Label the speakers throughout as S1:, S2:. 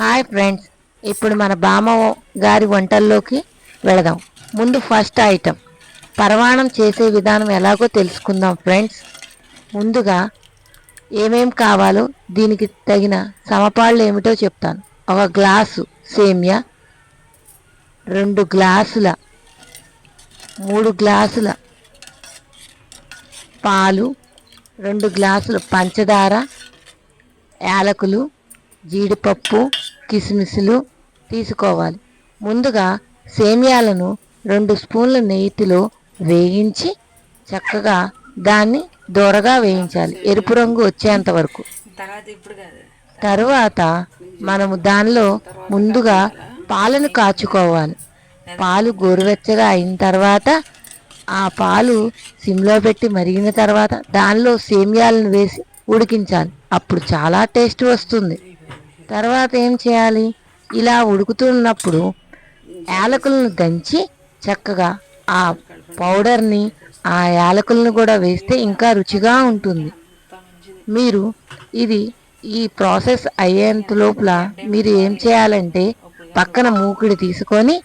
S1: Hi friends, ఇప్పుడు మన బామ్మ గారి వంటల్లోకి వెళదాం. ముందు ఫస్ట్ ఐటెం పరమాణం చేసే విధానం ఎలాగో తెలుసుకుందాం ఫ్రెండ్స్. ముందుగా ఏమేం కావాలో దీనికి తగిన సమపాళ్ళు ఏమిటో చెప్తాను. ఒక గ్లాసు సేమియా, 2 గ్లాసుల 3 గ్లాసుల పాలు, 2 గ్లాసులు పంచదార, యాలకులు, జీడిపప్పు, కిస్మిస్లు తీసుకోవాలి. ముందుగా సేమియాలను 2 స్పూన్ల నెయ్యిలో వేయించి చక్కగా దాన్ని దోరగా వేయించాలి, ఎరుపు రంగు వచ్చేంత వరకు. తరువాత మనము దానిలో ముందుగా పాలను కాచుకోవాలి. పాలు గోరువెచ్చగా అయిన తర్వాత ఆ పాలు సిమ్లో పెట్టి మరిగిన తర్వాత దానిలో సేమియాలను వేసి ఉడికించాలి. అప్పుడు చాలా టేస్ట్ వస్తుంది. తర్వాత ఏం చేయాలి, ఇలా ఉడుకుతున్నప్పుడు యాలకులను దంచి చక్కగా ఆ పౌడర్ని ఆ యాలకులను కూడా వేస్తే ఇంకా రుచిగా ఉంటుంది. మీరు ఈ ప్రాసెస్ అయ్యేంత లోపల మీరు ఏం చేయాలంటే పక్కన మూకుడి తీసుకొని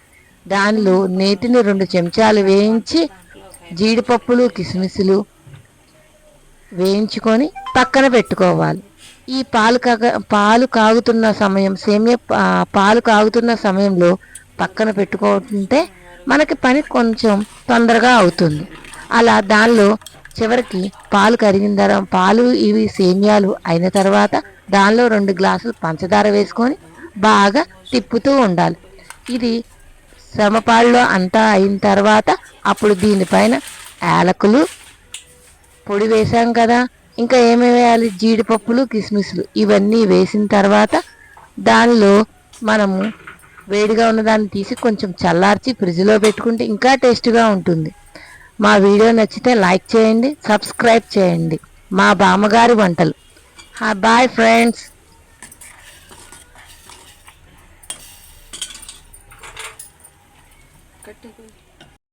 S1: దానిలో నేతిని 2 చెంచాలు వేయించి జీడిపప్పులు కిస్మిస్లు వేయించుకొని పక్కన పెట్టుకోవాలి. ఈ పాలు కాగుతున్న సమయం పాలు కాగుతున్న సమయంలో పక్కన పెట్టుకుంటే మనకి పని కొంచెం తొందరగా అవుతుంది. అలా దానిలో చివరికి పాలు సేమియాలు అయిన తర్వాత దానిలో 2 గ్లాసులు పంచదార వేసుకొని బాగా తిప్పుతూ ఉండాలి. ఇది సమపాల్లో అంతా అయిన తర్వాత అప్పుడు దీనిపైన యాలకులు పొడి వేసాం కదా, ఇంకా ఏమేమి వేయాలి, జీడిపప్పులు కిస్మిస్లు ఇవన్నీ వేసిన తర్వాత దానిలో మనము వేడిగా ఉన్నదాన్ని తీసి కొంచెం చల్లార్చి ఫ్రిడ్జ్లో పెట్టుకుంటే ఇంకా టేస్ట్గా ఉంటుంది. మా వీడియో నచ్చితే లైక్ చేయండి, సబ్స్క్రైబ్ చేయండి. మా బామ్మగారి వంటలు. Boy friends.
S2: కట్టు